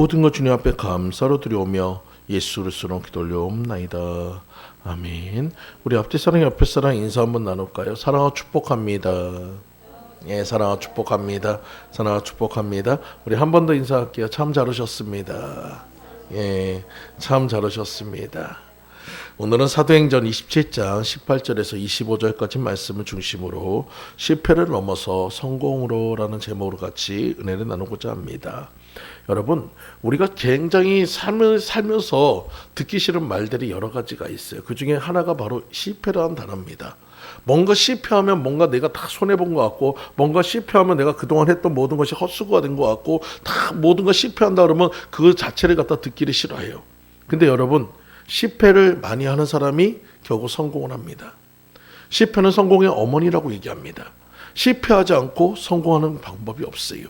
모든 것 주님 앞에 감사로 드려오며 예수 그리스도로 기도 올려옵나이다. 아멘. 우리 앞뒤 사랑 옆에 사랑 인사 한번 나눌까요? 사랑하고 축복합니다. 예, 사랑하고 축복합니다. 사랑하고 축복합니다. 우리 한 번 더 인사할게요. 참 잘하셨습니다. 예, 참 잘하셨습니다. 오늘은 사도행전 27장 18절에서 25절까지 말씀을 중심으로 실패를 넘어서 성공으로 라는 제목으로 같이 은혜를 나누고자 합니다. 여러분, 우리가 굉장히 살면서 듣기 싫은 말들이 여러 가지가 있어요. 그 중에 하나가 바로 실패라는 단어입니다. 뭔가 실패하면 뭔가 내가 다 손해본 것 같고, 뭔가 실패하면 내가 그동안 했던 모든 것이 헛수고가 된 것 같고, 다 모든 걸 실패한다 그러면 그 자체를 갖다 듣기를 싫어해요. 근데 여러분, 실패를 많이 하는 사람이 결국 성공을 합니다. 실패는 성공의 어머니라고 얘기합니다. 실패하지 않고 성공하는 방법이 없어요.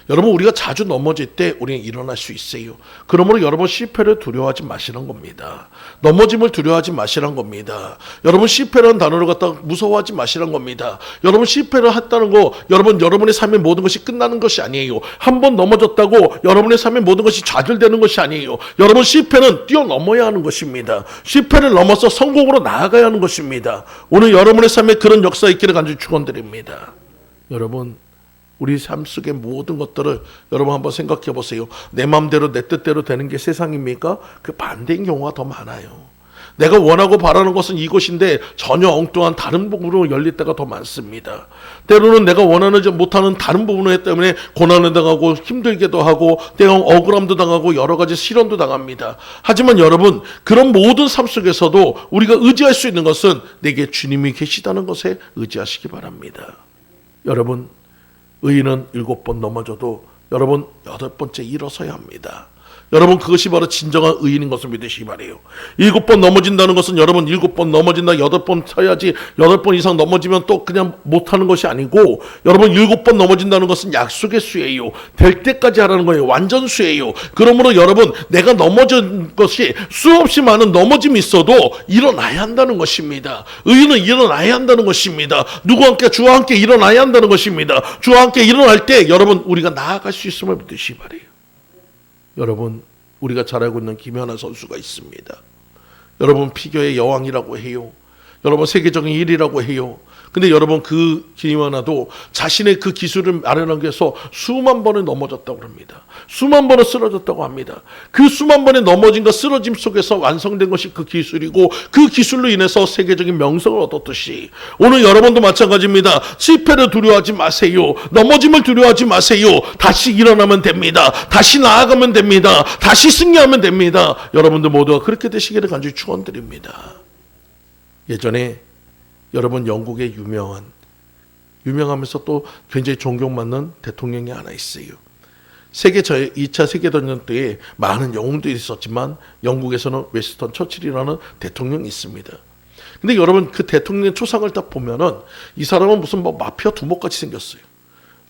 여러분, 우리가 자주 넘어질 때 우리는 일어날 수 있어요. 그러므로 여러분, 실패를 두려워하지 마시는 겁니다. 넘어짐을 두려워하지 마시는 겁니다. 여러분, 실패라는 단어를 갖다가 무서워하지 마시는 겁니다. 여러분, 실패를 했다는 거, 여러분의 삶의 모든 것이 끝나는 것이 아니에요. 한 번 넘어졌다고 여러분의 삶의 모든 것이 좌절되는 것이 아니에요. 여러분, 실패는 뛰어넘어야 하는 것입니다. 실패를 넘어서 성공으로 나아가야 하는 것입니다. 오늘 여러분의 삶에 그런 역사 있기를 간절히 축원드립니다. 여러분, 우리 삶 속의 모든 것들을 여러분 한번 생각해 보세요. 내 마음대로 내 뜻대로 되는 게 세상입니까? 그 반대인 경우가 더 많아요. 내가 원하고 바라는 것은 이것인데 전혀 엉뚱한 다른 부분으로 열릴 때가 더 많습니다. 때로는 내가 원하지 못하는 다른 부분에 때문에 고난을 당하고 힘들게도 하고 때로는 억울함도 당하고 여러 가지 시련도 당합니다. 하지만 여러분, 그런 모든 삶 속에서도 우리가 의지할 수 있는 것은 내게 주님이 계시다는 것에 의지하시기 바랍니다. 여러분, 의인은 7번 넘어져도 여러분 8번째 일어서야 합니다. 여러분, 그것이 바로 진정한 의인인 것을 믿으시기 바라요. 7번 넘어진다는 것은 여러분 7번 넘어진다 8번 서야지 8번 이상 넘어지면 또 그냥 못하는 것이 아니고, 여러분 7번 넘어진다는 것은 약속의 수예요. 될 때까지 하라는 거예요. 완전 수예요. 그러므로 여러분, 내가 넘어진 것이 수없이 많은 넘어짐이 있어도 일어나야 한다는 것입니다. 의인은 일어나야 한다는 것입니다. 누구와 함께? 주와 함께 일어나야 한다는 것입니다. 주와 함께 일어날 때 여러분, 우리가 나아갈 수 있음을 믿으시기 바라요. 여러분, 우리가 잘 알고 있는 김연아 선수가 있습니다. 여러분, 피겨의 여왕이라고 해요. 여러분, 세계적인 1위라고 해요. 근데 여러분, 그 김연아도 자신의 그 기술을 마련하기 위해서 수만 번을 넘어졌다고 합니다. 수만 번을 쓰러졌다고 합니다. 그 수만 번의 넘어짐과 쓰러짐 속에서 완성된 것이 그 기술이고, 그 기술로 인해서 세계적인 명성을 얻었듯이 오늘 여러분도 마찬가지입니다. 실패를 두려워하지 마세요. 넘어짐을 두려워하지 마세요. 다시 일어나면 됩니다. 다시 나아가면 됩니다. 다시 승리하면 됩니다. 여러분들 모두가 그렇게 되시기를 간절히 축원드립니다. 예전에 여러분, 영국의 유명하면서 또 굉장히 존경받는 대통령이 하나 있어요. 2차 세계대전 때에 많은 영웅들이 있었지만 영국에서는 웨스턴 처칠이라는 대통령이 있습니다. 근데 여러분, 그 대통령의 초상을 딱 보면은 이 사람은 무슨 마피아 두목같이 생겼어요.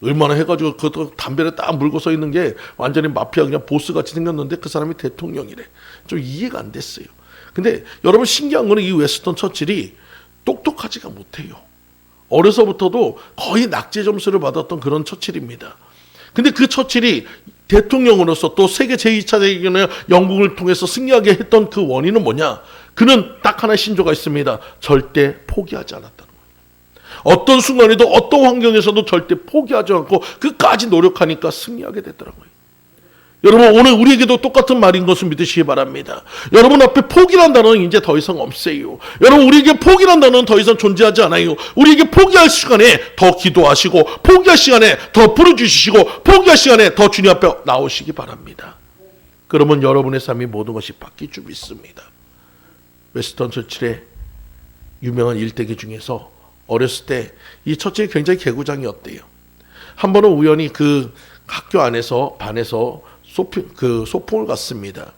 얼마나 해가지고 그 담배를 딱 물고 서 있는 게 완전히 마피아 그냥 보스같이 생겼는데 그 사람이 대통령이래. 좀 이해가 안 됐어요. 근데 여러분, 신기한 거는 이 웨스턴 처칠이 똑똑하지가 못해요. 어려서부터도 거의 낙제 점수를 받았던 그런 처칠입니다. 근데 그 처칠이 대통령으로서 또 세계 제2차 대전에 영국을 통해서 승리하게 했던 그 원인은 뭐냐? 그는 딱 하나의 신조가 있습니다. 절대 포기하지 않았다는 거예요. 어떤 순간에도 어떤 환경에서도 절대 포기하지 않고 끝까지 노력하니까 승리하게 됐더라고요. 여러분, 오늘 우리에게도 똑같은 말인 것을 믿으시기 바랍니다. 여러분 앞에 포기란 단어는 이제 더 이상 없어요. 여러분, 우리에게 포기란 단어는 더 이상 존재하지 않아요. 우리에게 포기할 시간에 더 기도하시고, 포기할 시간에 더 부르주시고, 포기할 시간에 더 주님 앞에 나오시기 바랍니다. 그러면 여러분의 삶이 모든 것이 바뀔 줄 믿습니다. 웨스턴 처칠의 유명한 일대기 중에서 어렸을 때 이 처칠이 굉장히 개구장이었대요. 한 번은 우연히 그 학교 안에서 반에서 소풍을 갔습니다.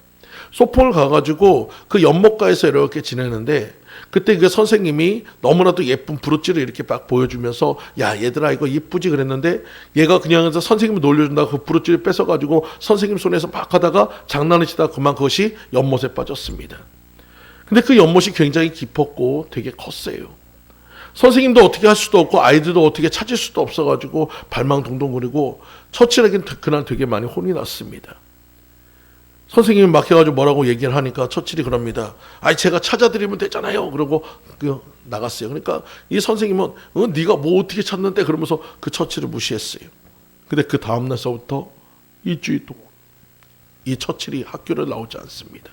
소풍을 가가지고 그 연못가에서 이렇게 지내는데, 그때 그 선생님이 너무나도 예쁜 브로치를 이렇게 막 보여주면서, 야, 얘들아 이거 이쁘지 그랬는데, 얘가 그냥 선생님을 놀려준다고 그 브로치를 뺏어가지고 선생님 손에서 막 하다가 장난을 치다가 그만 그것이 연못에 빠졌습니다. 근데 그 연못이 굉장히 깊었고 되게 컸어요. 선생님도 어떻게 할 수도 없고 아이들도 어떻게 찾을 수도 없어가지고 발망동동거리고 처칠에겐 그날 되게 많이 혼이 났습니다. 선생님이 막혀가지고 뭐라고 얘기를 하니까 처칠이 그럽니다. 아니 제가 찾아드리면 되잖아요. 그러고 나갔어요. 그러니까 이 선생님은 네가 뭐 어떻게 찾는데 그러면서 그 처칠을 무시했어요. 근데 그 다음날서부터 일주일 동안 이 처칠이 학교를 나오지 않습니다.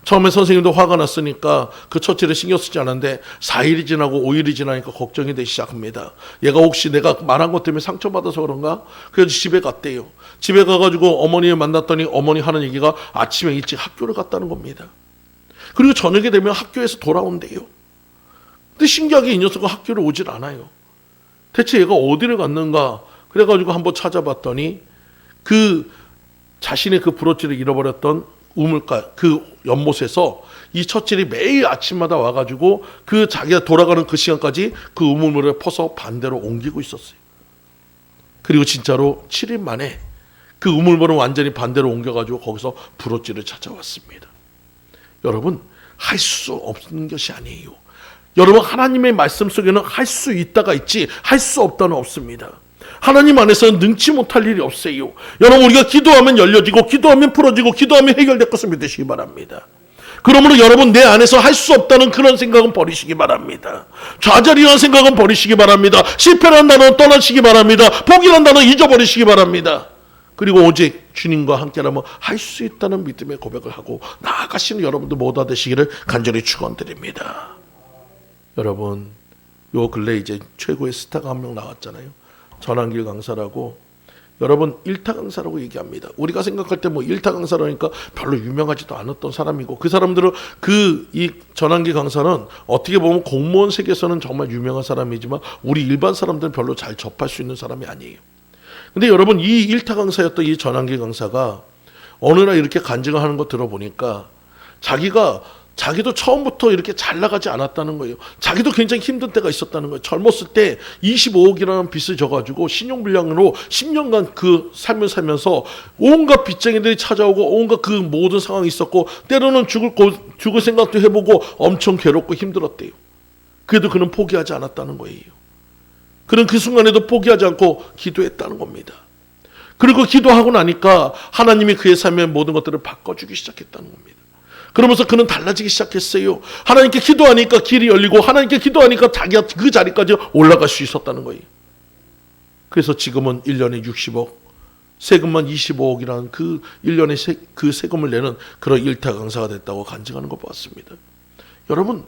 처음에 선생님도 화가 났으니까 그 처칠을 신경 쓰지 않았는데 4일이 지나고 5일이 지나니까 걱정이 되기 시작합니다. 얘가 혹시 내가 말한 것 때문에 상처받아서 그런가? 그래서 집에 갔대요. 집에 가가지고 어머니를 만났더니 어머니 하는 얘기가 아침에 일찍 학교를 갔다는 겁니다. 그리고 저녁에 되면 학교에서 돌아온대요. 근데 신기하게 이 녀석은 학교를 오질 않아요. 대체 얘가 어디를 갔는가? 그래가지고 한번 찾아봤더니 그 자신의 그 브로치를 잃어버렸던 우물가 그 연못에서 이 처칠이 매일 아침마다 와가지고 그 자기가 돌아가는 그 시간까지 그 우물물을 퍼서 반대로 옮기고 있었어요. 그리고 진짜로 7일 만에 그 우물물을 완전히 반대로 옮겨가지고 거기서 브로치를 찾아왔습니다. 여러분, 할 수 없는 것이 아니에요. 여러분, 하나님의 말씀 속에는 할 수 있다가 있지 할 수 없다는 없습니다. 하나님 안에서는 능치 못할 일이 없어요. 여러분, 우리가 기도하면 열려지고 기도하면 풀어지고 기도하면 해결될 것을 믿으시기 바랍니다. 그러므로 여러분, 내 안에서 할 수 없다는 그런 생각은 버리시기 바랍니다. 좌절이라는 생각은 버리시기 바랍니다. 실패라는 단어는 떠나시기 바랍니다. 포기라는 단어는 잊어버리시기 바랍니다. 그리고 오직 주님과 함께라면 할 수 있다는 믿음의 고백을 하고 나아가시는 여러분들 모두 되시기를 간절히 축원드립니다. 여러분, 요 근래 이제 최고의 스타가 한 명 나왔잖아요. 전한길 강사라고. 여러분, 일타 강사라고 얘기합니다. 우리가 생각할 때 뭐 일타 강사라니까 별로 유명하지도 않았던 사람이고, 그 사람들은 이 전한길 강사는 어떻게 보면 공무원 세계에서는 정말 유명한 사람이지만 우리 일반 사람들은 별로 잘 접할 수 있는 사람이 아니에요. 근데 여러분, 이 일타 강사였던 이 전한길 강사가 어느 날 이렇게 간증을 하는 거 들어보니까 자기도 처음부터 이렇게 잘 나가지 않았다는 거예요. 자기도 굉장히 힘든 때가 있었다는 거예요. 젊었을 때 25억이라는 빚을 져가지고 신용불량으로 10년간 그 삶을 살면서 온갖 빚쟁이들이 찾아오고 온갖 그 모든 상황이 있었고, 때로는 죽을 생각도 해보고 엄청 괴롭고 힘들었대요. 그래도 그는 포기하지 않았다는 거예요. 그는 그 순간에도 포기하지 않고 기도했다는 겁니다. 그리고 기도하고 나니까 하나님이 그의 삶의 모든 것들을 바꿔주기 시작했다는 겁니다. 그러면서 그는 달라지기 시작했어요. 하나님께 기도하니까 길이 열리고 하나님께 기도하니까 자기가 그 자리까지 올라갈 수 있었다는 거예요. 그래서 지금은 1년에 60억, 세금만 25억이라는 그 1년에 그 세금을 내는 그런 일타 강사가 됐다고 간증하는 거 봤습니다. 여러분,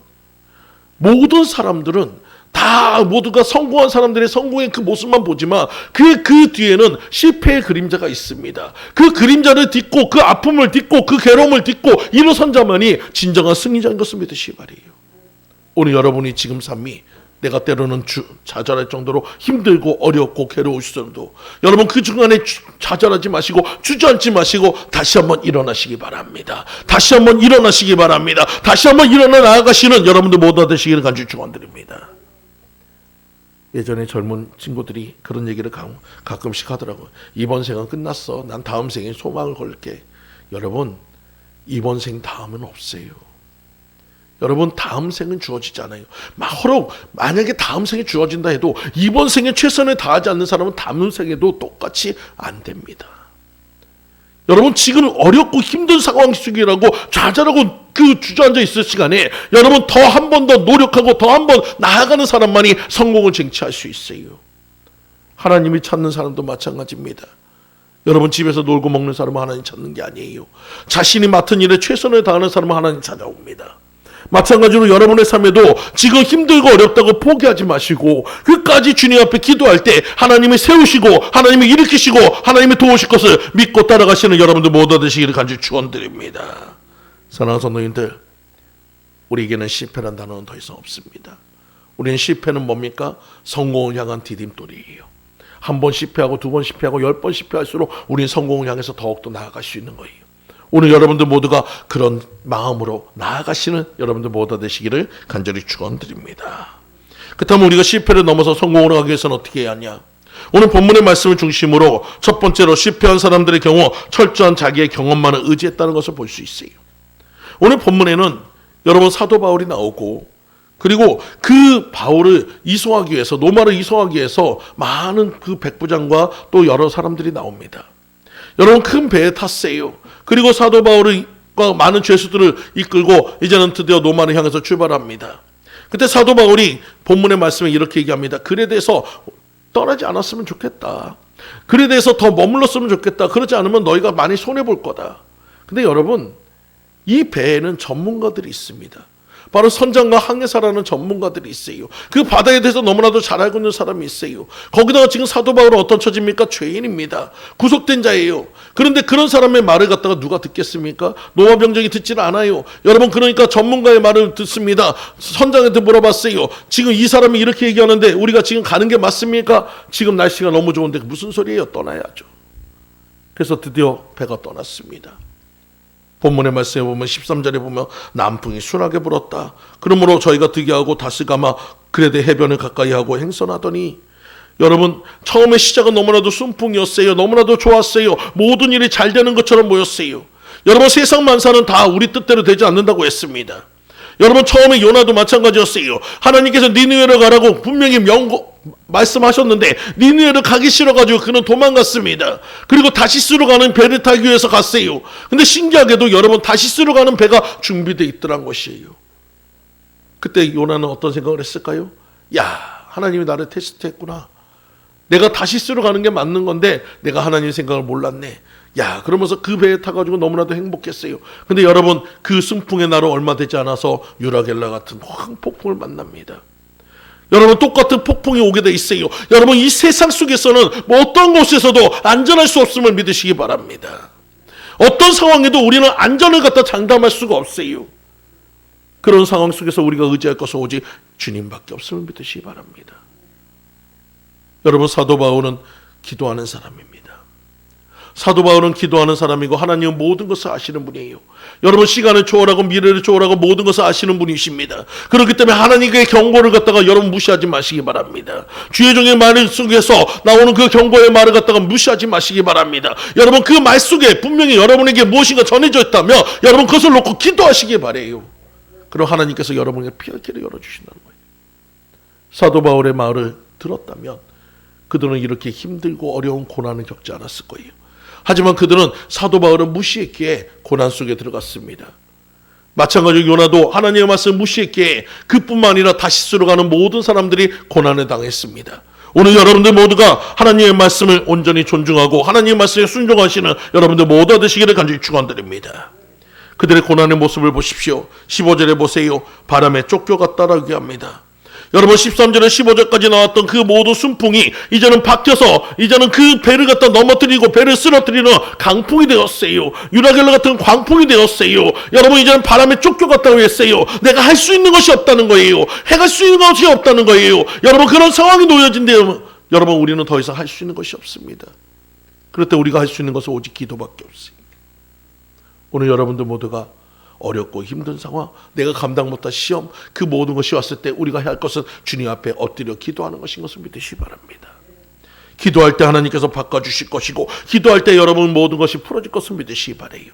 모든 사람들은 다 모두가 성공한 사람들의 성공의 그 모습만 보지만 그 뒤에는 실패의 그림자가 있습니다. 그 그림자를 딛고 그 아픔을 딛고 그 괴로움을 딛고 일어선 자만이 진정한 승리자인 것을 믿으시기 바라요. 오늘 여러분이 지금 삶이 내가 때로는 좌절할 정도로 힘들고 어렵고 괴로우시더라도 여러분 그 중간에 좌절하지 마시고 주저앉지 마시고 다시 한번 일어나시기 바랍니다. 다시 한번 일어나시기 바랍니다. 다시 한번 일어나 나아가시는 여러분들 모두 되시기를 간절히 축원드립니다. 예전에 젊은 친구들이 그런 얘기를 가끔씩 하더라고요. 이번 생은 끝났어. 난 다음 생에 소망을 걸게. 여러분, 이번 생 다음은 없어요. 여러분, 다음 생은 주어지지 않아요. 만약에 다음 생에 주어진다 해도 이번 생에 최선을 다하지 않는 사람은 다음 생에도 똑같이 안 됩니다. 여러분, 지금 어렵고 힘든 상황 속이라고 좌절하고 그 주저앉아 있을 시간에 여러분 더 한 번 더 노력하고 더 한 번 나아가는 사람만이 성공을 쟁취할 수 있어요. 하나님이 찾는 사람도 마찬가지입니다. 여러분, 집에서 놀고 먹는 사람은 하나님 찾는 게 아니에요. 자신이 맡은 일에 최선을 다하는 사람은 하나님 찾아옵니다. 마찬가지로 여러분의 삶에도 지금 힘들고 어렵다고 포기하지 마시고 끝까지 주님 앞에 기도할 때 하나님이 세우시고 하나님이 일으키시고 하나님이 도우실 것을 믿고 따라가시는 여러분들 모두 되시기를 간절히 축원드립니다. 사랑하는 성도님들, 우리에게는 실패란 단어는 더 이상 없습니다. 우리는 실패는 뭡니까? 성공을 향한 디딤돌이에요. 한 번 실패하고 두 번 실패하고 10번 실패할수록 우리는 성공을 향해서 더욱더 나아갈 수 있는 거예요. 오늘 여러분들 모두가 그런 마음으로 나아가시는 여러분들 모두 되시기를 간절히 축원드립니다. 그렇다면 우리가 실패를 넘어서 성공을 하기 위해서는 어떻게 해야 하냐? 오늘 본문의 말씀을 중심으로 첫 번째로 실패한 사람들의 경우 철저한 자기의 경험만을 의지했다는 것을 볼 수 있어요. 오늘 본문에는 여러분 사도 바울이 나오고, 그리고 그 바울을 이송하기 위해서, 로마를 이송하기 위해서 많은 그 백부장과 또 여러 사람들이 나옵니다. 여러분, 큰 배에 탔어요. 그리고 사도 바울과 많은 죄수들을 이끌고 이제는 드디어 로마를 향해서 출발합니다. 그때 사도 바울이 본문의 말씀에 이렇게 얘기합니다. 글에 대해서 떠나지 않았으면 좋겠다. 글에 대해서 더 머물렀으면 좋겠다. 그러지 않으면 너희가 많이 손해볼 거다. 근데 여러분, 이 배에는 전문가들이 있습니다. 바로 선장과 항해사라는 전문가들이 있어요. 그 바다에 대해서 너무나도 잘 알고 있는 사람이 있어요. 거기다가 지금 사도 바울은 어떤 처지입니까? 죄인입니다. 구속된 자예요. 그런데 그런 사람의 말을 갖다가 누가 듣겠습니까? 로마 병정이 듣지는 않아요. 여러분, 그러니까 전문가의 말을 듣습니다. 선장한테 물어봤어요. 지금 이 사람이 이렇게 얘기하는데 우리가 지금 가는 게 맞습니까? 지금 날씨가 너무 좋은데 무슨 소리예요? 떠나야죠. 그래서 드디어 배가 떠났습니다. 본문의 말씀에 보면 13절에 보면 남풍이 순하게 불었다. 그러므로 저희가 득이하고 다스가마 그레데 해변을 가까이 하고 행선하더니, 여러분, 처음에 시작은 너무나도 순풍이었어요. 너무나도 좋았어요. 모든 일이 잘 되는 것처럼 보였어요. 여러분, 세상 만사는 다 우리 뜻대로 되지 않는다고 했습니다. 여러분, 처음에 요나도 마찬가지였어요. 하나님께서 니느웨로 가라고 분명히 말씀하셨는데 니느웨로 가기 싫어가지고 그는 도망갔습니다. 그리고 다시스로 가는 배를 타기 위해서 갔어요. 근데 신기하게도 여러분, 다시스로 가는 배가 준비되어 있더란 것이에요. 그때 요나는 어떤 생각을 했을까요? 야, 하나님이 나를 테스트했구나. 내가 다시스로 가는 게 맞는 건데 내가 하나님 생각을 몰랐네. 야, 그러면서 그 배에 타가지고 너무나도 행복했어요. 근데 여러분, 그 순풍의 날은 얼마 되지 않아서 유라겔라 같은 황폭풍을 만납니다. 여러분, 똑같은 폭풍이 오게 돼 있어요. 여러분, 이 세상 속에서는 뭐 어떤 곳에서도 안전할 수 없음을 믿으시기 바랍니다. 어떤 상황에도 우리는 안전을 갖다 장담할 수가 없어요. 그런 상황 속에서 우리가 의지할 것은 오직 주님밖에 없음을 믿으시기 바랍니다. 여러분, 사도 바울은 기도하는 사람입니다. 사도 바울은 기도하는 사람이고 하나님은 모든 것을 아시는 분이에요. 여러분, 시간을 초월하고 미래를 초월하고 모든 것을 아시는 분이십니다. 그렇기 때문에 하나님의 경고를 갖다가 여러분 무시하지 마시기 바랍니다. 주의 종의 말 속에서 나오는 그 경고의 말을 갖다가 무시하지 마시기 바랍니다. 여러분, 그 말 속에 분명히 여러분에게 무엇인가 전해져 있다면 여러분 그것을 놓고 기도하시기 바래요. 그럼 하나님께서 여러분에게 피할 길을 열어주신다는 거예요. 사도 바울의 말을 들었다면 그들은 이렇게 힘들고 어려운 고난을 겪지 않았을 거예요. 하지만 그들은 사도 바울을 무시했기에 고난 속에 들어갔습니다. 마찬가지로 요나도 하나님의 말씀을 무시했기에 그뿐만 아니라 다시스로 가는 모든 사람들이 고난을 당했습니다. 오늘 여러분들 모두가 하나님의 말씀을 온전히 존중하고 하나님의 말씀에 순종하시는 여러분들 모두 되시기를 간절히 축원드립니다. 그들의 고난의 모습을 보십시오. 15절에 보세요. 바람에 쫓겨갔다라고 합니다. 여러분, 13절에 15절까지 나왔던 그 모든 순풍이 이제는 바뀌어서 이제는 그 배를 갖다 넘어뜨리고 배를 쓰러뜨리는 강풍이 되었어요. 유라겔라 같은 광풍이 되었어요. 여러분, 이제는 바람에 쫓겨갔다고 했어요. 내가 할 수 있는 것이 없다는 거예요. 해갈 수 있는 것이 없다는 거예요. 여러분, 그런 상황이 놓여진대요. 여러분, 우리는 더 이상 할 수 있는 것이 없습니다. 그럴 때 우리가 할 수 있는 것은 오직 기도밖에 없어요. 오늘 여러분들 모두가 어렵고 힘든 상황, 내가 감당 못한 시험, 그 모든 것이 왔을 때 우리가 해야 할 것은 주님 앞에 엎드려 기도하는 것인 것을 믿으시기 바랍니다. 기도할 때 하나님께서 바꿔주실 것이고 기도할 때 여러분 모든 것이 풀어질 것을 믿으시기 바라요.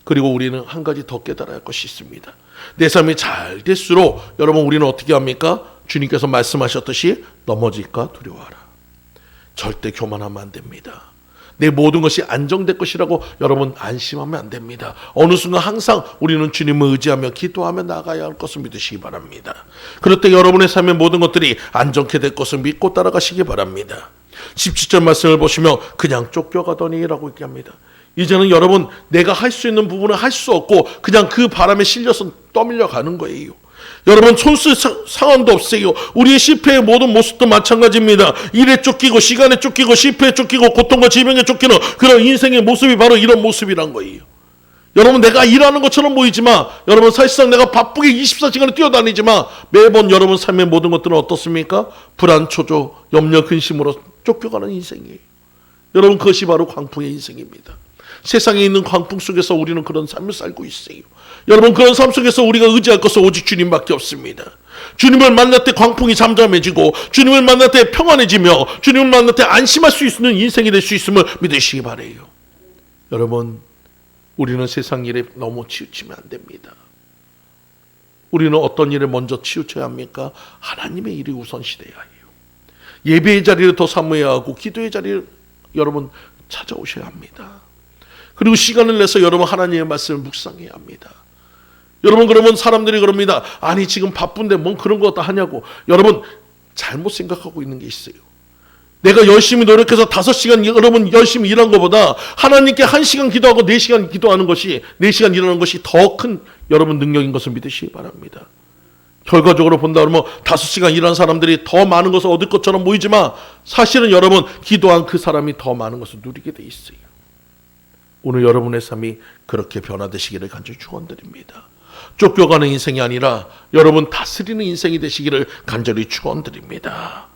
그리고 우리는 한 가지 더 깨달아야 할 것이 있습니다. 내 삶이 잘 될수록 여러분 우리는 어떻게 합니까? 주님께서 말씀하셨듯이 넘어질까 두려워하라. 절대 교만하면 안 됩니다. 내 모든 것이 안정될 것이라고 여러분 안심하면 안 됩니다. 어느 순간 항상 우리는 주님을 의지하며 기도하며 나가야 할 것을 믿으시기 바랍니다. 그럴 때 여러분의 삶의 모든 것들이 안정케 될 것을 믿고 따라가시기 바랍니다. 17절 말씀을 보시면 그냥 쫓겨가더니 라고 얘기합니다. 이제는 여러분 내가 할 수 있는 부분은 할 수 없고 그냥 그 바람에 실려서 떠밀려 가는 거예요. 여러분 손쓸 상황도 없어요. 우리의 실패의 모든 모습도 마찬가지입니다. 일에 쫓기고 시간에 쫓기고 실패에 쫓기고 고통과 질병에 쫓기는 그런 인생의 모습이 바로 이런 모습이란 거예요. 여러분 내가 일하는 것처럼 보이지만 여러분 사실상 내가 바쁘게 24시간을 뛰어다니지만 매번 여러분 삶의 모든 것들은 어떻습니까? 불안, 초조, 염려, 근심으로 쫓겨가는 인생이에요. 여러분 그것이 바로 광풍의 인생입니다. 세상에 있는 광풍 속에서 우리는 그런 삶을 살고 있어요. 여러분 그런 삶 속에서 우리가 의지할 것은 오직 주님밖에 없습니다. 주님을 만날 때 광풍이 잠잠해지고 주님을 만날 때 평안해지며 주님을 만날 때 안심할 수 있는 인생이 될 수 있음을 믿으시기 바라요. 여러분 우리는 세상 일에 너무 치우치면 안 됩니다. 우리는 어떤 일을 먼저 치우쳐야 합니까? 하나님의 일이 우선시돼야 해요. 예배의 자리를 더 사모해야 하고 기도의 자리를 여러분 찾아오셔야 합니다. 그리고 시간을 내서 여러분 하나님의 말씀을 묵상해야 합니다. 여러분 그러면 사람들이 그럽니다. 아니 지금 바쁜데 뭔 그런 거 다 하냐고. 여러분 잘못 생각하고 있는 게 있어요. 내가 열심히 노력해서 5시간 여러분 열심히 일한 것보다 하나님께 1시간 기도하고 4시간 기도하는 것이 4시간 일하는 것이 더 큰 여러분 능력인 것을 믿으시기 바랍니다. 결과적으로 본다 그러면 5시간 일한 사람들이 더 많은 것을 얻을 것처럼 보이지만 사실은 여러분 기도한 그 사람이 더 많은 것을 누리게 돼 있어요. 오늘 여러분의 삶이 그렇게 변화되시기를 간절히 축원드립니다. 쫓겨가는 인생이 아니라 여러분 다스리는 인생이 되시기를 간절히 축원드립니다.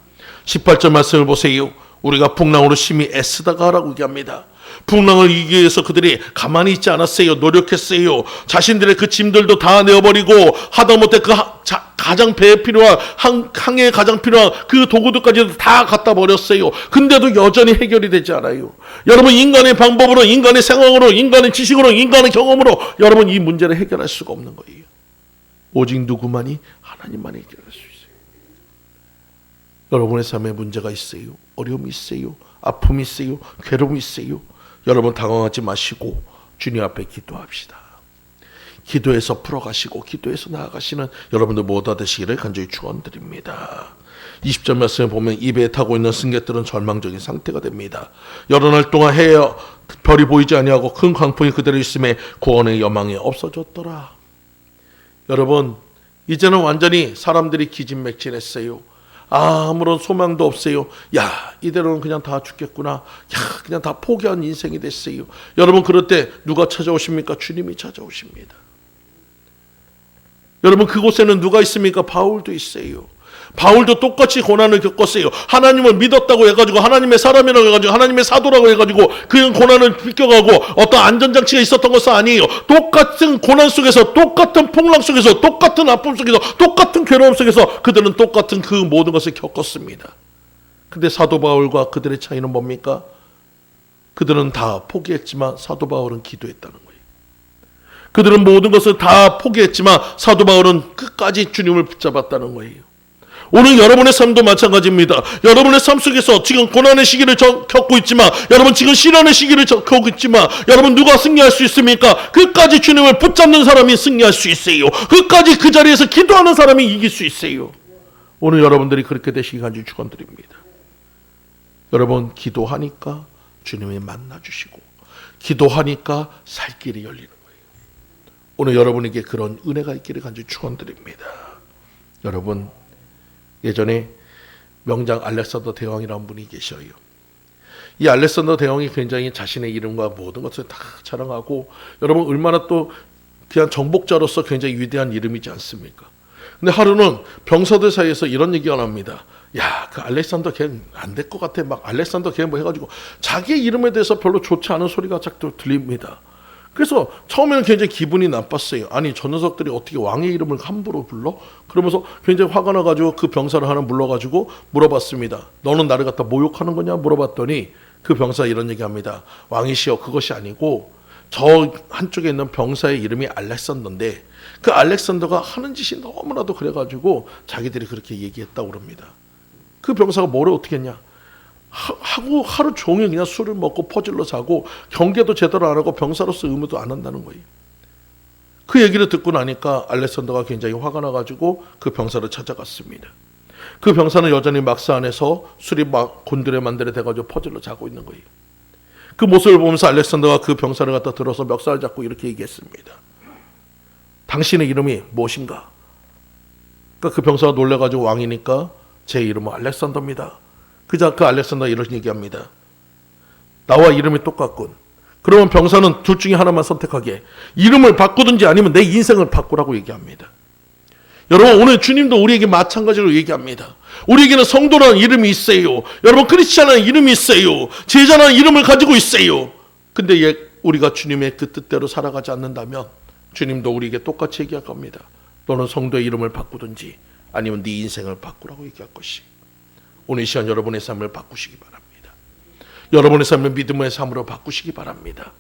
18절 말씀을 보세요. 우리가 풍랑으로 심히 애쓰다가 라고 얘기합니다. 풍랑을 이기기 위해서 그들이 가만히 있지 않았어요. 노력했어요. 자신들의 그 짐들도 다 내어버리고 하다못해 그 가장 배에 필요한 항해에 가장 필요한 그 도구들까지도 다 갖다 버렸어요. 근데도 여전히 해결이 되지 않아요. 여러분 인간의 방법으로, 인간의 생각으로, 인간의 지식으로, 인간의 경험으로 여러분 이 문제를 해결할 수가 없는 거예요. 오직 누구만이? 하나님만이 해결할 수 있어요. 여러분의 삶에 문제가 있어요. 어려움이 있어요. 아픔이 있어요. 괴로움이 있어요. 여러분 당황하지 마시고 주님 앞에 기도합시다. 기도해서 풀어가시고 기도해서 나아가시는 여러분들 모두 되시기를 간절히 축원드립니다. 20절 말씀에 보면 이 배에 타고 있는 승객들은 절망적인 상태가 됩니다. 여러 날 동안 해에 별이 보이지 아니하고 큰 광풍이 그대로 있음에 구원의 여망이 없어졌더라. 여러분 이제는 완전히 사람들이 기진맥진했어요. 아무런 소망도 없어요. 야 이대로는 그냥 다 죽겠구나. 야 그냥 다 포기한 인생이 됐어요. 여러분 그럴 때 누가 찾아오십니까? 주님이 찾아오십니다. 여러분 그곳에는 누가 있습니까? 바울도 있어요. 바울도 똑같이 고난을 겪었어요. 하나님을 믿었다고 해가지고 하나님의 사람이라고 해가지고 하나님의 사도라고 해가지고 그 고난을 비껴가고 어떤 안전장치가 있었던 것은 아니에요. 똑같은 고난 속에서, 똑같은 풍랑 속에서, 똑같은 아픔 속에서, 똑같은 괴로움 속에서 그들은 똑같은 그 모든 것을 겪었습니다. 근데 사도 바울과 그들의 차이는 뭡니까? 그들은 다 포기했지만 사도 바울은 기도했다는 거예요. 그들은 모든 것을 다 포기했지만 사도 바울은 끝까지 주님을 붙잡았다는 거예요. 오늘 여러분의 삶도 마찬가지입니다. 여러분의 삶 속에서 지금 고난의 시기를 겪고 있지만, 여러분 지금 시련의 시기를 겪고 있지만, 여러분 누가 승리할 수 있습니까? 끝까지 주님을 붙잡는 사람이 승리할 수 있어요. 끝까지 그 자리에서 기도하는 사람이 이길 수 있어요. 오늘 여러분들이 그렇게 되시기 간절히 축원드립니다. 여러분 기도하니까 주님이 만나주시고 기도하니까 살 길이 열리는 거예요. 오늘 여러분에게 그런 은혜가 있기를 간절히 축원드립니다. 여러분 예전에 명장 알렉산더 대왕이라는 분이 계셔요. 이 알렉산더 대왕이 굉장히 자신의 이름과 모든 것을 다 자랑하고, 여러분 얼마나 또 그냥 정복자로서 굉장히 위대한 이름이지 않습니까? 근데 하루는 병사들 사이에서 이런 얘기가 납니다. 야, 그 알렉산더 걔는 안 될 것 같아. 막 알렉산더 걔 뭐 해가지고 자기 이름에 대해서 별로 좋지 않은 소리가 자꾸 들립니다. 그래서 처음에는 굉장히 기분이 나빴어요. 아니 저 녀석들이 어떻게 왕의 이름을 함부로 불러? 그러면서 굉장히 화가 나가지고 그 병사를 하나 불러가지고 물어봤습니다. 너는 나를 갖다 모욕하는 거냐? 물어봤더니 그 병사 이런 얘기합니다. 왕이시여, 그것이 아니고 저 한쪽에 있는 병사의 이름이 알렉산더인데 그 알렉산더가 하는 짓이 너무나도 그래가지고 자기들이 그렇게 얘기했다고 그럽니다. 그 병사가 뭐를 어떻게 했냐? 하고 하루 종일 그냥 술을 먹고 퍼질러 자고 경계도 제대로 안 하고 병사로서 의무도 안 한다는 거예요. 그 얘기를 듣고 나니까 알렉산더가 굉장히 화가 나가지고 그 병사를 찾아갔습니다. 그 병사는 여전히 막사 안에서 술이 막 곤드레만드레 돼가지고 퍼질러 자고 있는 거예요. 그 모습을 보면서 알렉산더가 그 병사를 갖다 들어서 멱살을 잡고 이렇게 얘기했습니다. 당신의 이름이 무엇인가? 그러니까 그 병사가 놀래가지고 왕이니까 제 이름은 알렉산더입니다. 그 알렉산더가 이런 얘기합니다. 나와 이름이 똑같군. 그러면 병사는 둘 중에 하나만 선택하게. 이름을 바꾸든지 아니면 내 인생을 바꾸라고 얘기합니다. 여러분 오늘 주님도 우리에게 마찬가지로 얘기합니다. 우리에게는 성도라는 이름이 있어요. 여러분 크리스찬이라는 이름이 있어요. 제자라는 이름을 가지고 있어요. 근데 우리가 주님의 그 뜻대로 살아가지 않는다면 주님도 우리에게 똑같이 얘기할 겁니다. 너는 성도의 이름을 바꾸든지 아니면 네 인생을 바꾸라고 얘기할 것이. 오늘 이 시간 여러분의 삶을 바꾸시기 바랍니다. 여러분의 삶을 믿음의 삶으로 바꾸시기 바랍니다.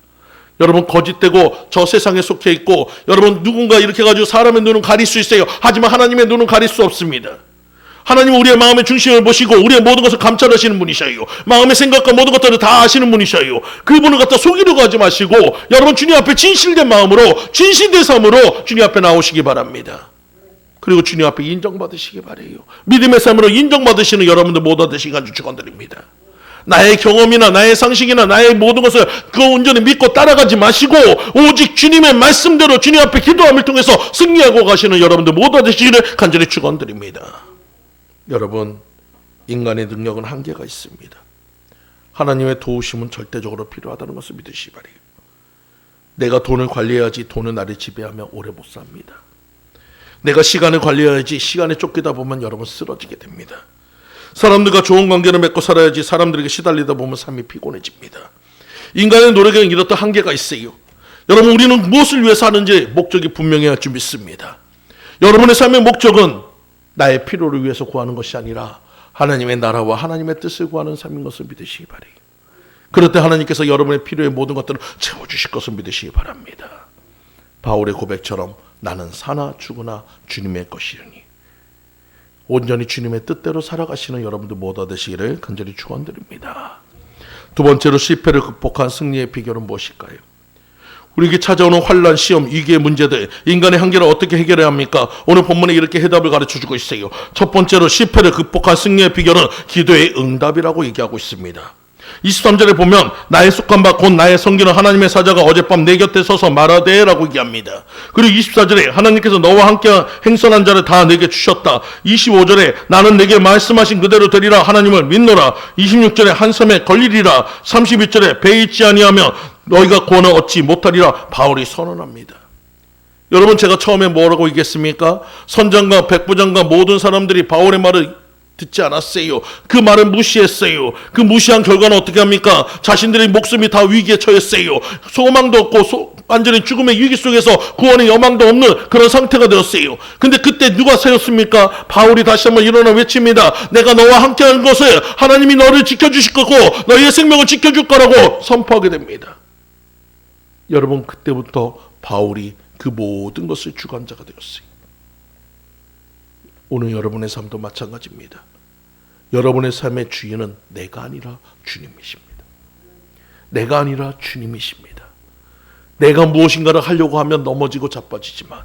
여러분 거짓되고 저 세상에 속해 있고, 여러분 누군가 이렇게 해가지고 사람의 눈은 가릴 수 있어요. 하지만 하나님의 눈은 가릴 수 없습니다. 하나님은 우리의 마음의 중심을 보시고 우리의 모든 것을 감찰하시는 분이셔요. 마음의 생각과 모든 것들을 다 아시는 분이셔요. 그분을 갖다 속이려고 하지 마시고 여러분 주님 앞에 진실된 마음으로 진실된 삶으로 주님 앞에 나오시기 바랍니다. 그리고 주님 앞에 인정받으시기 바라요. 믿음의 삶으로 인정받으시는 여러분들 모두 되시기 간절히 축원드립니다. 나의 경험이나 나의 상식이나 나의 모든 것을 그 온전히 믿고 따라가지 마시고 오직 주님의 말씀대로 주님 앞에 기도함을 통해서 승리하고 가시는 여러분들 모두 되시기를 간절히 축원드립니다. 여러분, 인간의 능력은 한계가 있습니다. 하나님의 도우심은 절대적으로 필요하다는 것을 믿으시기 바라요. 내가 돈을 관리해야지 돈은 나를 지배하며 오래 못 삽니다. 내가 시간을 관리해야지 시간에 쫓기다 보면 여러분 쓰러지게 됩니다. 사람들과 좋은 관계를 맺고 살아야지 사람들에게 시달리다 보면 삶이 피곤해집니다. 인간의 노력에는 이렇듯 한계가 있어요. 여러분, 우리는 무엇을 위해서 하는지 목적이 분명해야 줄 믿습니다. 여러분의 삶의 목적은 나의 필요를 위해서 구하는 것이 아니라 하나님의 나라와 하나님의 뜻을 구하는 삶인 것을 믿으시기 바라요. 그럴 때 하나님께서 여러분의 필요의 모든 것들을 채워주실 것을 믿으시기 바랍니다. 바울의 고백처럼 나는 사나 죽으나 주님의 것이려니 온전히 주님의 뜻대로 살아가시는 여러분들 모두 되시기를 간절히 축원드립니다. 두 번째로 실패를 극복한 승리의 비결은 무엇일까요? 우리에게 찾아오는 환난, 시험, 위기의 문제들, 인간의 한계를 어떻게 해결해야 합니까? 오늘 본문에 이렇게 해답을 가르쳐주고 있어요. 첫 번째로 실패를 극복한 승리의 비결은 기도의 응답이라고 얘기하고 있습니다. 23절에 보면 나의 속한 바 곧 나의 섬기는 하나님의 사자가 어젯밤 내 곁에 서서 말하되 라고 얘기합니다. 그리고 24절에 하나님께서 너와 함께 행선한 자를 다 내게 주셨다. 25절에 나는 내게 말씀하신 그대로 되리라 하나님을 믿노라. 26절에 한 섬에 걸리리라. 31절에 배 있지 아니하면 너희가 구원을 얻지 못하리라 바울이 선언합니다. 여러분, 제가 처음에 뭐라고 얘기했습니까? 선장과 백부장과 모든 사람들이 바울의 말을 듣지 않았어요. 그 말을 무시했어요. 그 무시한 결과는 어떻게 합니까? 자신들의 목숨이 다 위기에 처했어요. 소망도 없고 완전히 죽음의 위기 속에서 구원의 여망도 없는 그런 상태가 되었어요. 근데 그때 누가 세웠습니까? 바울이 다시 한번 일어나 외칩니다. 내가 너와 함께하는 것을 하나님이 너를 지켜주실 거고 너희의 생명을 지켜줄 거라고 선포하게 됩니다. 여러분, 그때부터 바울이 그 모든 것을 주관자가 되었어요. 오늘 여러분의 삶도 마찬가지입니다. 여러분의 삶의 주인은 내가 아니라 주님이십니다. 내가 아니라 주님이십니다. 내가 무엇인가를 하려고 하면 넘어지고 자빠지지만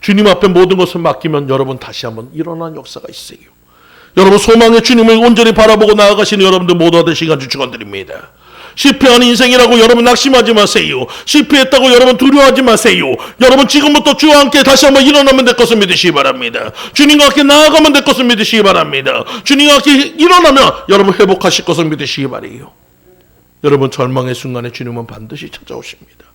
주님 앞에 모든 것을 맡기면 여러분 다시 한번 일어나는 역사가 있어요. 여러분, 소망의 주님을 온전히 바라보고 나아가시는 여러분들 모두 되시기 간절히 축원드립니다. 실패하는 인생이라고 여러분 낙심하지 마세요. 실패했다고 여러분 두려워하지 마세요. 여러분, 지금부터 주와 함께 다시 한번 일어나면 될 것을 믿으시기 바랍니다. 주님과 함께 나아가면 될 것을 믿으시기 바랍니다. 주님과 함께 일어나면 여러분 회복하실 것을 믿으시기 바라요. 여러분, 절망의 순간에 주님은 반드시 찾아오십니다.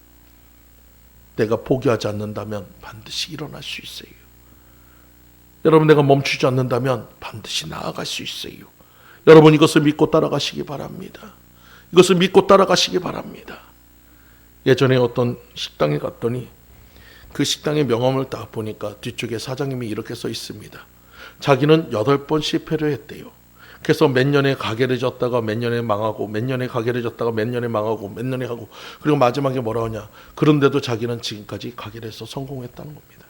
내가 포기하지 않는다면 반드시 일어날 수 있어요. 여러분, 내가 멈추지 않는다면 반드시 나아갈 수 있어요. 여러분, 이것을 믿고 따라가시기 바랍니다. 이것을 믿고 따라가시기 바랍니다. 예전에 어떤 식당에 갔더니 그 식당의 명함을 딱 보니까 뒤쪽에 사장님이 이렇게 써 있습니다. 자기는 8번 실패를 했대요. 그래서 몇 년에 가게를 졌다가 몇 년에 망하고 몇 년에 가게를 졌다가 몇 년에 망하고 몇 년에 하고 그리고 마지막에 뭐라 하냐. 그런데도 자기는 지금까지 가게를 해서 성공했다는 겁니다.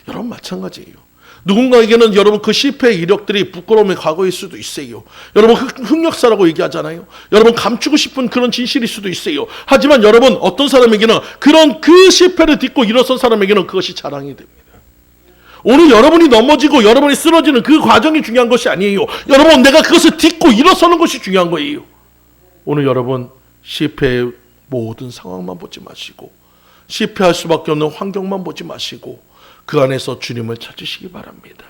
여러분, 마찬가지예요. 누군가에게는 여러분 그 실패의 이력들이 부끄러움의 과거일 수도 있어요. 여러분, 흑역사라고 얘기하잖아요. 여러분, 감추고 싶은 그런 진실일 수도 있어요. 하지만 여러분, 어떤 사람에게는 그런 그 실패를 딛고 일어선 사람에게는 그것이 자랑이 됩니다. 오늘 여러분이 넘어지고 여러분이 쓰러지는 그 과정이 중요한 것이 아니에요. 여러분, 내가 그것을 딛고 일어서는 것이 중요한 거예요. 오늘 여러분, 실패의 모든 상황만 보지 마시고 실패할 수밖에 없는 환경만 보지 마시고 그 안에서 주님을 찾으시기 바랍니다.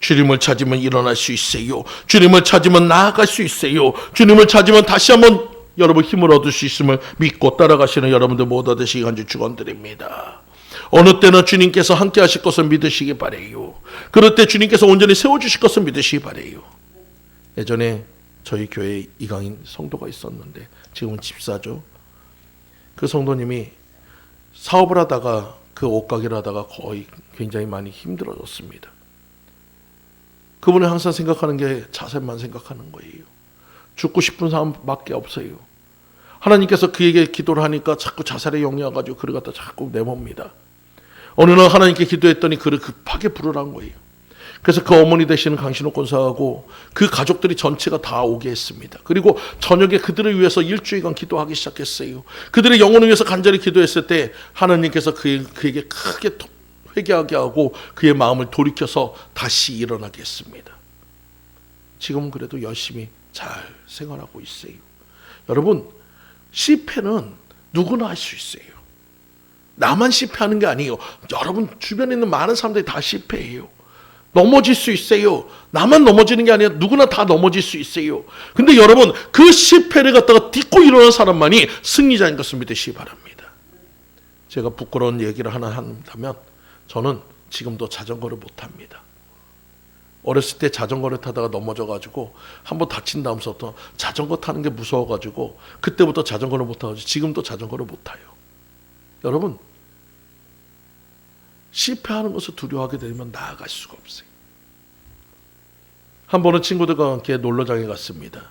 주님을 찾으면 일어날 수 있어요. 주님을 찾으면 나아갈 수 있어요. 주님을 찾으면 다시 한번 여러분 힘을 얻을 수 있음을 믿고 따라가시는 여러분들 모두 되시기 간절히 축원드립니다. 어느 때는 주님께서 함께 하실 것을 믿으시기 바라요. 그럴 때 주님께서 온전히 세워주실 것을 믿으시기 바라요. 예전에 저희 교회에 이강인 성도가 있었는데 지금은 집사죠. 그 성도님이 사업을 하다가 그 옷가게를 하다가 거의 굉장히 많이 힘들어졌습니다. 그분은 항상 생각하는 게 자살만 생각하는 거예요. 죽고 싶은 사람밖에 없어요. 하나님께서 그에게 기도를 하니까 자꾸 자살에 영려가지고 그를 갖다 자꾸 내멉니다. 어느 날 하나님께 기도했더니 그를 급하게 부르라는 거예요. 그래서 그 어머니 되시는 강신호 권사하고 그 가족들이 전체가 다 오게 했습니다. 그리고 저녁에 그들을 위해서 일주일간 기도하기 시작했어요. 그들의 영혼을 위해서 간절히 기도했을 때 하나님께서 그에게 크게 회개하게 하고 그의 마음을 돌이켜서 다시 일어나게 했습니다. 지금은 그래도 열심히 잘 생활하고 있어요. 여러분, 실패는 누구나 할 수 있어요. 나만 실패하는 게 아니에요. 여러분 주변에 있는 많은 사람들이 다 실패해요. 넘어질 수 있어요. 나만 넘어지는 게 아니라 누구나 다 넘어질 수 있어요. 근데 여러분, 그 실패를 갖다가 딛고 일어난 사람만이 승리자인 것을 믿으시기 바랍니다. 제가 부끄러운 얘기를 하나 한다면 저는 지금도 자전거를 못합니다. 어렸을 때 자전거를 타다가 넘어져가지고 한번 다친 다음부터 자전거 타는 게 무서워가지고 그때부터 자전거를 못 타가지고 지금도 자전거를 못 타요. 여러분, 실패하는 것을 두려워하게 되면 나아갈 수가 없어요. 한 번은 친구들과 함께 놀러장에 갔습니다.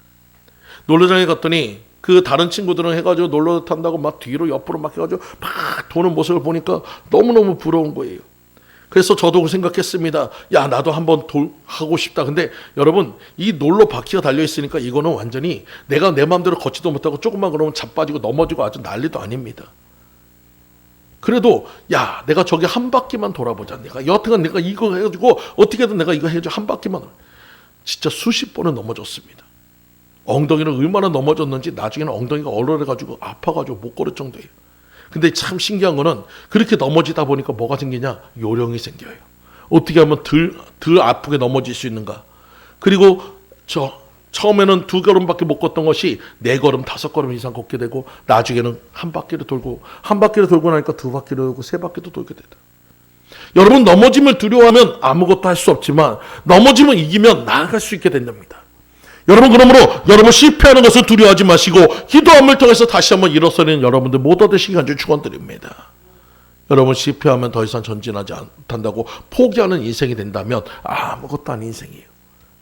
놀러장에 갔더니 그 다른 친구들은 해가지고 놀러 탄다고 막 뒤로 옆으로 막 해가지고 막 도는 모습을 보니까 너무너무 부러운 거예요. 그래서 저도 생각했습니다. 야, 나도 한번 하고 싶다. 근데 여러분, 이 놀러 바퀴가 달려있으니까 이거는 완전히 내가 내 마음대로 걷지도 못하고 조금만 그러면 자빠지고 넘어지고 아주 난리도 아닙니다. 그래도 야, 내가 저기 한 바퀴만 돌아보자. 여하튼 내가 이거 해가지고 어떻게든 내가 이거 해가지고 한 바퀴만. 진짜 수십 번은 넘어졌습니다. 엉덩이를 얼마나 넘어졌는지 나중에는 엉덩이가 얼얼해가지고 아파가지고 못 걸을 정도예요. 근데 참 신기한 거는 그렇게 넘어지다 보니까 뭐가 생기냐? 요령이 생겨요. 어떻게 하면 덜 아프게 넘어질 수 있는가? 그리고 처음에는 2걸음밖에 못 걷던 것이 4걸음, 5걸음 이상 걷게 되고 나중에는 한 바퀴를 돌고 나니까 2바퀴를 돌고 3바퀴도 돌게 되다. 여러분, 넘어짐을 두려워하면 아무것도 할 수 없지만 넘어짐을 이기면 나아갈 수 있게 된답니다. 여러분, 그러므로 여러분 실패하는 것을 두려워하지 마시고 기도함을 통해서 다시 한번 일어서는 여러분들 못 얻으시기 간절히 축원드립니다. 여러분, 실패하면 더 이상 전진하지 않는다고 포기하는 인생이 된다면 아무것도 아닌 인생이에요.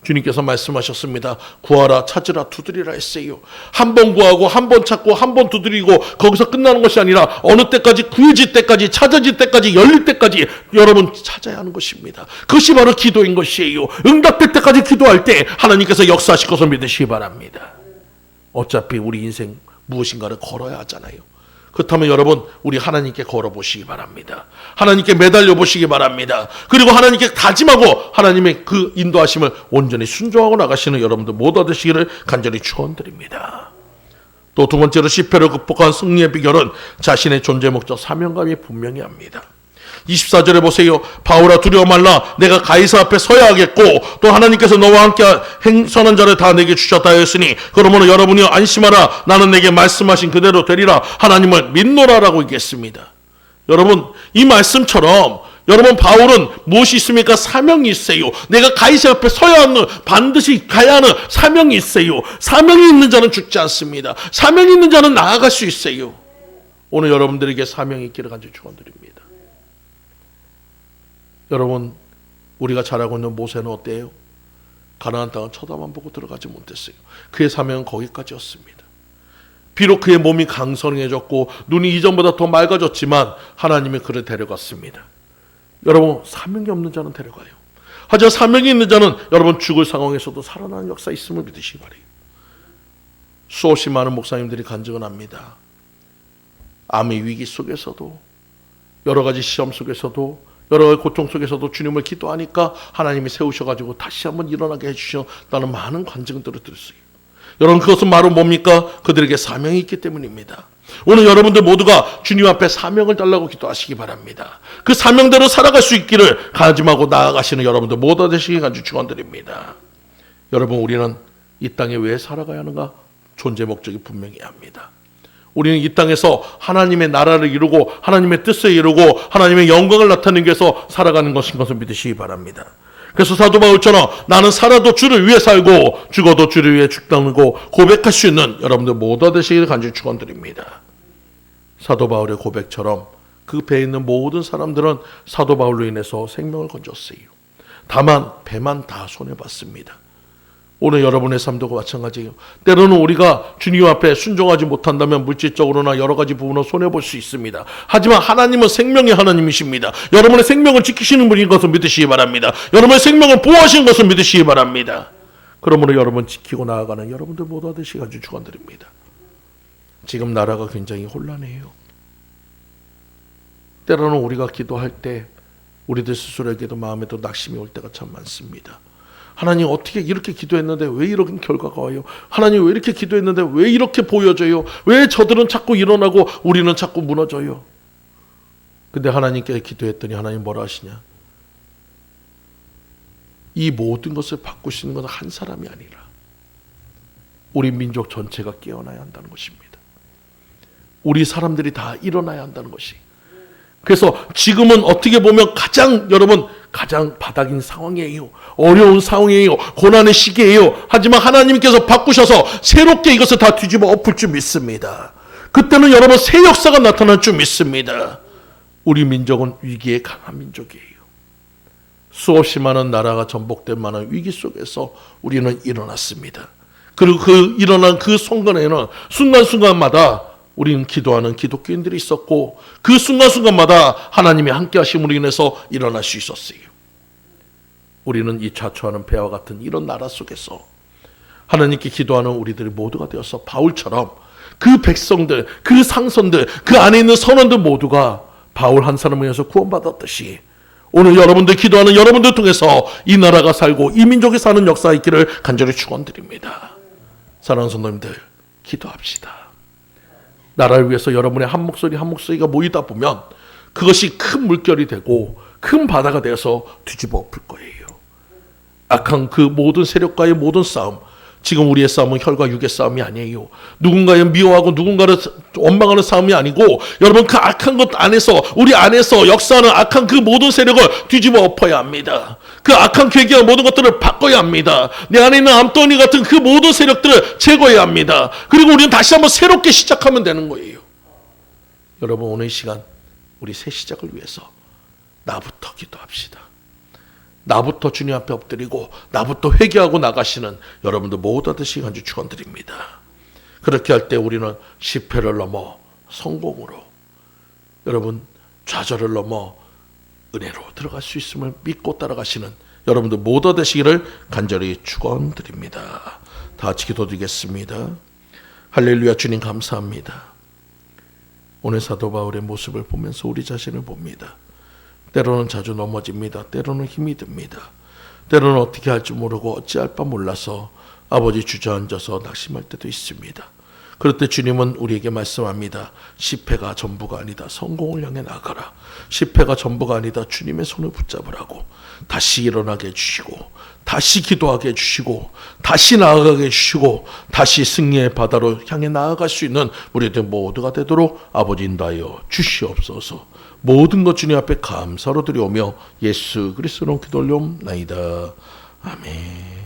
주님께서 말씀하셨습니다. 구하라, 찾으라, 두드리라 했어요. 한 번 구하고 한 번 찾고 한 번 두드리고 거기서 끝나는 것이 아니라 어느 때까지 구해질 때까지, 찾아질 때까지, 열릴 때까지 여러분 찾아야 하는 것입니다. 그것이 바로 기도인 것이에요. 응답될 때까지 기도할 때 하나님께서 역사하실 것을 믿으시기 바랍니다. 어차피 우리 인생 무엇인가를 걸어야 하잖아요. 그렇다면 여러분, 우리 하나님께 걸어보시기 바랍니다. 하나님께 매달려 보시기 바랍니다. 그리고 하나님께 다짐하고 하나님의 그 인도하심을 온전히 순종하고 나가시는 여러분들 못 얻으시기를 간절히 축원드립니다. 또 두 번째로 실패를 극복한 승리의 비결은 자신의 존재 목적, 사명감이 분명히 합니다. 24절에 보세요. 바울아, 두려워 말라. 내가 가이사 앞에 서야 하겠고 또 하나님께서 너와 함께 행선한 자를 다 내게 주셨다 하였으니 그러므로 여러분이 안심하라. 나는 내게 말씀하신 그대로 되리라. 하나님을 믿노라라고 얘기했습니다. 여러분, 이 말씀처럼 여러분, 바울은 무엇이 있습니까? 사명이 있어요. 내가 가이사 앞에 서야 하는, 반드시 가야 하는 사명이 있어요. 사명이 있는 자는 죽지 않습니다. 사명이 있는 자는 나아갈 수 있어요. 오늘 여러분들에게 사명이 있기를 간절히 축원드립니다. 여러분, 우리가 잘 알고 있는 모세는 어때요? 가나안 땅은 쳐다만 보고 들어가지 못했어요. 그의 사명은 거기까지였습니다. 비록 그의 몸이 강성해졌고 눈이 이전보다 더 맑아졌지만 하나님이 그를 데려갔습니다. 여러분, 사명이 없는 자는 데려가요. 하지만 사명이 있는 자는 여러분 죽을 상황에서도 살아나는 역사 있음을 믿으시기 바래요. 수없이 많은 목사님들이 간증을 합니다. 암의 위기 속에서도, 여러 가지 시험 속에서도, 여러 가지 고통 속에서도 주님을 기도하니까 하나님이 세우셔가지고 다시 한번 일어나게 해주셨다는 많은 간증들을 들었어요. 여러분, 그것은 바로 뭡니까? 그들에게 사명이 있기 때문입니다. 오늘 여러분들 모두가 주님 앞에 사명을 달라고 기도하시기 바랍니다. 그 사명대로 살아갈 수 있기를 다짐하고 나아가시는 여러분들 모두 되시기 간절히 축원드립니다. 여러분, 우리는 이 땅에 왜 살아가야 하는가? 존재 목적이 분명히 합니다. 우리는 이 땅에서 하나님의 나라를 이루고 하나님의 뜻을 이루고 하나님의 영광을 나타내기 위해서 살아가는 것인 것을 믿으시기 바랍니다. 그래서 사도 바울처럼 나는 살아도 주를 위해 살고 죽어도 주를 위해 죽다고 고백할 수 있는 여러분들 모두 되시기를 간절히 축원드립니다. 사도 바울의 고백처럼 그 배에 있는 모든 사람들은 사도 바울로 인해서 생명을 건졌어요. 다만 배만 다 손해봤습니다. 오늘 여러분의 삶도 마찬가지예요. 때로는 우리가 주님 앞에 순종하지 못한다면 물질적으로나 여러 가지 부분으로 손해볼 수 있습니다. 하지만 하나님은 생명의 하나님이십니다. 여러분의 생명을 지키시는 분인 것을 믿으시기 바랍니다. 여러분의 생명을 보호하시는 것을 믿으시기 바랍니다. 그러므로 여러분 지키고 나아가는 여러분들 모두 되시기 간절히 축원드립니다. 지금 나라가 굉장히 혼란해요. 때로는 우리가 기도할 때 우리들 스스로에게도 마음에도 낙심이 올 때가 참 많습니다. 하나님 어떻게 이렇게 기도했는데 왜 이런 결과가 와요? 하나님 왜 이렇게 기도했는데 왜 이렇게 보여져요? 왜 저들은 자꾸 일어나고 우리는 자꾸 무너져요? 근데 하나님께 기도했더니 하나님 뭐라 하시냐? 이 모든 것을 바꾸시는 것은 한 사람이 아니라 우리 민족 전체가 깨어나야 한다는 것입니다. 우리 사람들이 다 일어나야 한다는 것이. 그래서 지금은 어떻게 보면 가장 바닥인 상황이에요. 어려운 상황이에요. 고난의 시기예요. 하지만 하나님께서 바꾸셔서 새롭게 이것을 다 뒤집어 엎을 줄 믿습니다. 그때는 여러분 새 역사가 나타날 줄 믿습니다. 우리 민족은 위기에 강한 민족이에요. 수없이 많은 나라가 전복될 만한 위기 속에서 우리는 일어났습니다. 그리고 일어난 그 순간에는 순간순간마다 우리는 기도하는 기독교인들이 있었고 그 순간순간마다 하나님이 함께 하심으로 인해서 일어날 수 있었어요. 우리는 이 자초하는 배와 같은 이런 나라 속에서 하나님께 기도하는 우리들이 모두가 되어서 바울처럼 그 백성들, 그 상선들, 그 안에 있는 선원들 모두가 바울 한 사람을 위해서 구원받았듯이 오늘 여러분들 기도하는 여러분들 통해서 이 나라가 살고 이 민족이 사는 역사가 있기를 간절히 축원드립니다. 사랑하는 성도님들 기도합시다. 나라를 위해서 여러분의 한 목소리가 모이다 보면 그것이 큰 물결이 되고 큰 바다가 되어서 뒤집어 엎을 거예요. 악한 그 모든 세력과의 모든 싸움, 지금 우리의 싸움은 혈과 육의 싸움이 아니에요. 누군가를 미워하고 누군가를 원망하는 싸움이 아니고 여러분 그 악한 것 안에서 우리 안에서 역사하는 악한 그 모든 세력을 뒤집어 엎어야 합니다. 그 악한 괴기와 모든 것들을 바꿔야 합니다. 내 안에 있는 암덩이 같은 그 모든 세력들을 제거해야 합니다. 그리고 우리는 다시 한번 새롭게 시작하면 되는 거예요. 여러분 오늘 이 시간 우리 새 시작을 위해서 나부터 기도합시다. 나부터 주님 앞에 엎드리고 나부터 회개하고 나가시는 여러분들 모두 되시기 간절히 축원드립니다. 그렇게 할 때 우리는 실패를 넘어 성공으로, 여러분 좌절을 넘어 은혜로 들어갈 수 있음을 믿고 따라가시는 여러분들 모두 되시기를 간절히 축원드립니다. 다 같이 기도드리겠습니다. 할렐루야. 주님 감사합니다. 오늘 사도 바울의 모습을 보면서 우리 자신을 봅니다. 때로는 자주 넘어집니다. 때로는 힘이 듭니다. 때로는 어떻게 할지 모르고 어찌할 바 몰라서 아버지 주저앉아서 낙심할 때도 있습니다. 그럴 때 주님은 우리에게 말씀합니다. 실패가 전부가 아니다. 성공을 향해 나가라. 실패가 전부가 아니다. 주님의 손을 붙잡으라고. 다시 일어나게 해주시고 다시 기도하게 해주시고 다시 나아가게 해주시고 다시 승리의 바다로 향해 나아갈 수 있는 우리들 모두가 되도록 아버지 인도하여 주시옵소서. 모든 것 주님 앞에 감사로 드려오며 예수 그리스도로 기도 올려옵나이다. 아멘.